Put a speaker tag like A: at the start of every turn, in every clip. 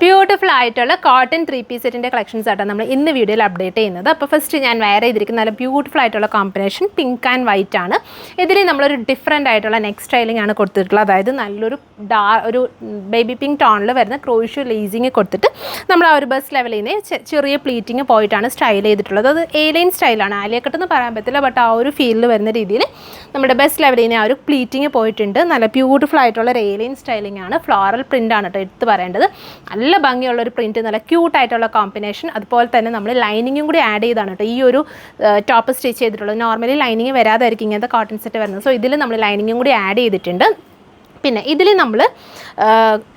A: Beautiful ആയിട്ടുള്ള cotton 3-piece സെറ്റിൻ്റെ collections ആയിട്ടാണ് നമ്മൾ ഇന്ന് വീഡിയോയിൽ അപ്ഡേറ്റ് ചെയ്യുന്നത്. അപ്പോൾ ഫസ്റ്റ് ഞാൻ വെയർ ചെയ്തിരിക്കുന്ന നല്ല ബ്യൂട്ടിഫുൾ ആയിട്ടുള്ള കോമ്പിനേഷൻ പിങ്ക് ആൻഡ് വൈറ്റ് ആണ്. ഇതിൽ നമ്മളൊരു ഡിഫറെൻ്റ് ആയിട്ടുള്ള നെക്ക് സ്റ്റൈലിംഗ് ആണ് കൊടുത്തിട്ടുള്ളത്. അതായത് നല്ലൊരു ഒരു ബേബി പിങ്ക് ടോണിൽ വരുന്ന ക്രോഷ്യോ ലേസിങ് കൊടുത്തിട്ട് നമ്മൾ ആ ഒരു ബസ് ലെവലിൽ നിന്ന് ചെറിയ പ്ലീറ്റിങ് പോയിട്ടാണ് സ്റ്റൈൽ ചെയ്തിട്ടുള്ളത്. അത് എ-ലൈൻ സ്റ്റൈലാണ്, ആലിയക്കട്ടെന്ന് പറയാൻ പറ്റില്ല, ബട്ട് ആ ഒരു ഫീലിൽ വരുന്ന രീതിയിൽ നമ്മുടെ ബസ് ലെവലിൽ നിന്ന് ആ ഒരു പ്ലീറ്റിങ് പോയിട്ടുണ്ട്. നല്ല ബ്യൂട്ടിഫുൾ ആയിട്ടുള്ള ഒരു എ-ലൈൻ സ്റ്റൈലിംഗ് ആണ്. ഫ്ലോറൽ പ്രിൻ്റ് ആണ് കേട്ടോ എടുത്ത് പറയേണ്ടത്. നല്ല ഭംഗിയുള്ളൊരു പ്രിൻറ്റ്, നല്ല ക്യൂട്ടായിട്ടുള്ള കോമ്പിനേഷൻ. അതുപോലെ തന്നെ നമ്മൾ ലൈനിങ്ങും കൂടി ആഡ് ചെയ്താണ് കേട്ടോ ഈ ഒരു ടോപ്പ് സ്റ്റിച്ച് ചെയ്തിട്ടുള്ളത്. നോർമലി ലൈനിങ് വരാതായിരിക്കും ഇങ്ങനത്തെ കോട്ടൺ സെറ്റ് വരുന്നത്. സോ ഇതിൽ നമ്മൾ ലൈനിങ്ങും കൂടി ആഡ് ചെയ്തിട്ടുണ്ട്. പിന്നെ ഇതിൽ നമ്മൾ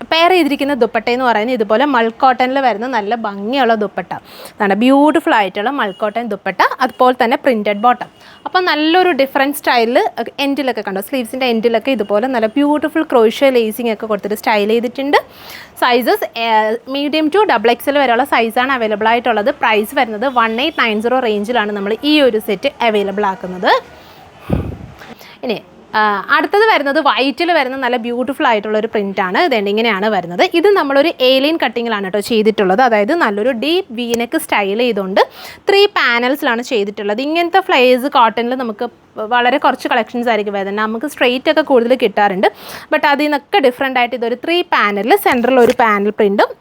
A: പെയർ ചെയ്തിരിക്കുന്ന ദുപ്പട്ടയെന്ന് പറയുന്നത് ഇതുപോലെ മൾക്കോട്ടനിൽ വരുന്ന നല്ല ഭംഗിയുള്ള ദുപ്പട്ട. അതാണ് ബ്യൂട്ടിഫുൾ ആയിട്ടുള്ള മൾക്കോട്ടൻ ദുപ്പട്ട. അതുപോലെ തന്നെ പ്രിൻറ്റഡ് ബോട്ടം. അപ്പോൾ നല്ലൊരു ഡിഫറെൻറ്റ് സ്റ്റൈലിൽ എൻഡിലൊക്കെ കണ്ടോ, സ്ലീവ്സിൻ്റെ എൻഡിലൊക്കെ ഇതുപോലെ നല്ല ബ്യൂട്ടിഫുൾ ക്രോഷ്യോ ലേസിംഗ് ഒക്കെ കൊടുത്തിട്ട് സ്റ്റൈൽ ചെയ്തിട്ടുണ്ട്. സൈസസ് മീഡിയം ടു XXL വരെയുള്ള സൈസാണ് അവൈലബിൾ ആയിട്ടുള്ളത്. പ്രൈസ് വരുന്നത് 1890 റേഞ്ചിലാണ് നമ്മൾ ഈ ഒരു സെറ്റ് അവൈലബിൾ ആക്കുന്നത്. ഇനി അടുത്തത് വരുന്നത് വൈറ്റിൽ വരുന്ന നല്ല ബ്യൂട്ടിഫുൾ ആയിട്ടുള്ളൊരു പ്രിൻ്റാണ്. ഇതുണ്ട് ഇങ്ങനെയാണ് വരുന്നത്. ഇത് നമ്മളൊരു എ-ലൈൻ കട്ടിങ്ങിലാണ് കേട്ടോ ചെയ്തിട്ടുള്ളത്. അതായത് നല്ലൊരു ഡീപ്പ് വീനെക്ക് സ്റ്റൈൽ ചെയ്തുകൊണ്ട് 3 പാനൽസിലാണ് ചെയ്തിട്ടുള്ളത്. ഇങ്ങനത്തെ ഫ്ലേസ് കോട്ടണിൽ നമുക്ക് വളരെ കുറച്ച് കളക്ഷൻസ് ആയിരിക്കും വരുന്നത്. നമുക്ക് സ്ട്രെയിറ്റ് ഒക്കെ കൂടുതൽ കിട്ടാറുണ്ട്. ബട്ട് അതിൽ നിന്നൊക്കെ ഡിഫറെൻ്റ് ആയിട്ട് ഇതൊരു 3 പാനലിൽ സെൻറ്ററിൽ ഒരു പാനൽ പ്രിൻറ്റും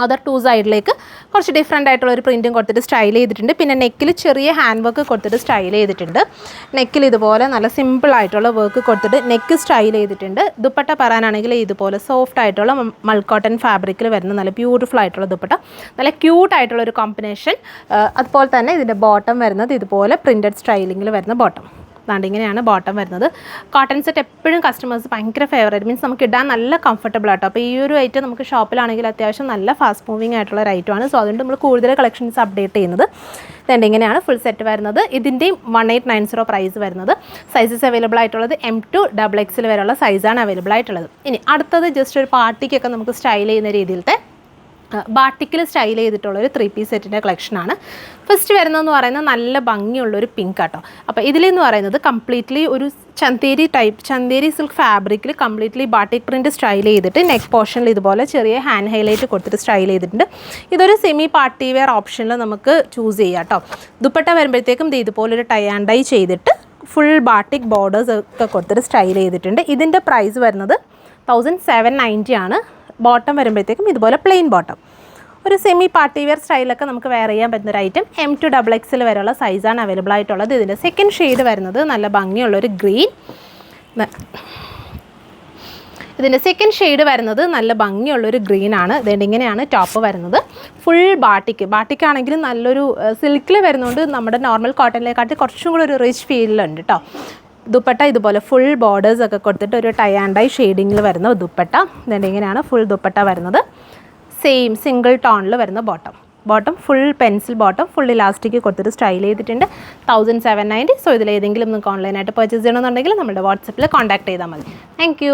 A: അതർ 2 സൈഡിലേക്ക് കുറച്ച് ഡിഫറെൻ്റ് ആയിട്ടുള്ള ഒരു പ്രിൻറ്റും കൊടുത്തിട്ട് സ്റ്റൈൽ ചെയ്തിട്ടുണ്ട്. പിന്നെ നെക്കിൽ ചെറിയ ഹാൻഡ് വർക്ക് കൊടുത്തിട്ട് സ്റ്റൈൽ ചെയ്തിട്ടുണ്ട്. നെക്കിൽ ഇതുപോലെ നല്ല സിമ്പിൾ ആയിട്ടുള്ള വർക്ക് കൊടുത്തിട്ട് നെക്ക് സ്റ്റൈൽ ചെയ്തിട്ടുണ്ട്. ദുപ്പട്ട പറയാനാണെങ്കിൽ ഇതുപോലെ സോഫ്റ്റ് ആയിട്ടുള്ള മൾക്കോട്ടൺ ഫാബ്രിക്കിൽ വരുന്ന നല്ല ബ്യൂട്ടിഫുൾ ആയിട്ടുള്ള ദുപ്പട്ട, നല്ല ക്യൂട്ട് ആയിട്ടുള്ള ഒരു കോമ്പിനേഷൻ. അതുപോലെ തന്നെ ഇതിൻ്റെ ബോട്ടം വരുന്നത് ഇതുപോലെ പ്രിൻറ്റഡ് സ്റ്റൈലിങ്ങിൽ വരുന്ന ബോട്ടം. അതാണ്ട് ഇങ്ങനെയാണ് ബോട്ടം വരുന്നത്. കോട്ടൺ സെറ്റ് എപ്പോഴും കസ്റ്റമേഴ്സ് ഭയങ്കര ഫേവറേറ്റ്, മീൻസ് നമുക്ക് ഇടാൻ നല്ല കംഫർട്ടബിൾ ആട്ടോ. അപ്പോൾ ഈ ഒരു ഐറ്റം നമുക്ക് ഷോപ്പിലാണെങ്കിൽ അത്യാവശ്യം നല്ല ഫാസ്റ്റ് മൂവിങ് ആയിട്ടുള്ള ഒരു ഐറ്റമാണ്. സോ അതുകൊണ്ട് നമ്മൾ കൂടുതൽ കളക്ഷൻസ് അപ്ഡേറ്റ് ചെയ്യുന്നത്. ഇതുണ്ട് ഇങ്ങനെയാണ് ഫുൾ സെറ്റ് വരുന്നത്. ഇതിൻ്റെയും 1890 പ്രൈസ് വരുന്നത്. സൈസസ് അവൈലബിൾ ആയിട്ടുള്ളത് M to XXL വരെയുള്ള സൈസാണ് അവൈലബിൾ ആയിട്ടുള്ളത്. ഇനി അടുത്തത് ജസ്റ്റ് ഒരു പാർട്ടിക്കൊക്കെ നമുക്ക് സ്റ്റൈൽ ചെയ്യുന്ന രീതിയിലത്തെ ബാട്ടിക്കിൽ സ്റ്റൈൽ ചെയ്തിട്ടുള്ളൊരു 3-piece സെറ്റിൻ്റെ കളക്ഷനാണ്. ഫസ്റ്റ് വരുന്നതെന്ന് പറയുന്നത് നല്ല ഭംഗിയുള്ളൊരു പിങ്ക് ആട്ടോ. അപ്പോൾ ഇതിലെന്ന് പറയുന്നത് കംപ്ലീറ്റ്ലി ഒരു ചന്തേരി സിൽക്ക് ഫാബ്രിക്കിൽ കംപ്ലീറ്റ്ലി ബാട്ടിക് പ്രിൻറ്റ് സ്റ്റൈൽ ചെയ്തിട്ട് നെക്ക് പോർഷനിൽ ഇതുപോലെ ചെറിയ ഹാൻഡ് ഹൈലൈറ്റ് കൊടുത്തിട്ട് സ്റ്റൈൽ ചെയ്തിട്ടുണ്ട്. ഇതൊരു സെമി പാർട്ടി വെയർ ഓപ്ഷനിൽ നമുക്ക് ചൂസ് ചെയ്യാം കേട്ടോ. ദുപ്പട്ട വരുമ്പോഴത്തേക്കും ഇതുപോലൊരു ടൈ ആൻഡ് ഡൈ ചെയ്തിട്ട് ഫുൾ ബാട്ടിക് ബോർഡേഴ്സ് ഒക്കെ കൊടുത്തിട്ട് സ്റ്റൈൽ ചെയ്തിട്ടുണ്ട്. ഇതിൻ്റെ പ്രൈസ് വരുന്നത് 1790 ആണ്. ബോട്ടം വരുമ്പോഴത്തേക്കും ഇതുപോലെ പ്ലെയിൻ ബോട്ടം, ഒരു സെമി പാർട്ടി വെയർ സ്റ്റൈലൊക്കെ നമുക്ക് വെയർ ചെയ്യാൻ പറ്റുന്നൊരു ഐറ്റം. M to XXL വരെയുള്ള സൈസാണ് അവൈലബിൾ ആയിട്ടുള്ളത്. ഇതിൻ്റെ സെക്കൻഡ് ഷെയ്ഡ് വരുന്നത് നല്ല ഭംഗിയുള്ളൊരു ഗ്രീൻ. ഇതിൻ്റെ സെക്കൻഡ് ഷെയ്ഡ് വരുന്നത് നല്ല ഭംഗിയുള്ളൊരു ഗ്രീൻ ആണ്. ഇതുകൊണ്ട് ഇങ്ങനെയാണ് ടോപ്പ് വരുന്നത്. ഫുൾ ബാട്ടിക്കാണെങ്കിലും നല്ലൊരു സിൽക്കിൽ വരുന്നതുകൊണ്ട് നമ്മുടെ നോർമൽ കോട്ടണിലേക്കാട്ടി കുറച്ചും കൂടി ഒരു റിച്ച് ഫീലുണ്ട് കേട്ടോ. ദുപ്പട്ട ഇതുപോലെ ഫുൾ ബോർഡേഴ്സ് ഒക്കെ കൊടുത്തിട്ട് ഒരു ടൈ ആൻഡ് ഡൈ ഷെയ്ഡിങ്ങിൽ വരുന്ന ദുപ്പട്ട. ഇതുകൊണ്ട് ഇങ്ങനെയാണ് ഫുൾ ദുപ്പട്ട വരുന്നത്. സെയിം സിംഗിൾ ടോണിൽ വരുന്ന bottom full pencil bottom, full elastic കൊടുത്തിട്ട് സ്റ്റൈൽ ചെയ്തിട്ടുണ്ട്. 1790. സോ ഇതിലേതെങ്കിലും നിങ്ങൾക്ക് ഓൺലൈനായിട്ട് പർച്ചേസ് ചെയ്യണമെന്നുണ്ടെങ്കിൽ നമ്മുടെ വാട്സപ്പിൽ കോൺടാക്ട് ചെയ്താൽ മതി. താങ്ക്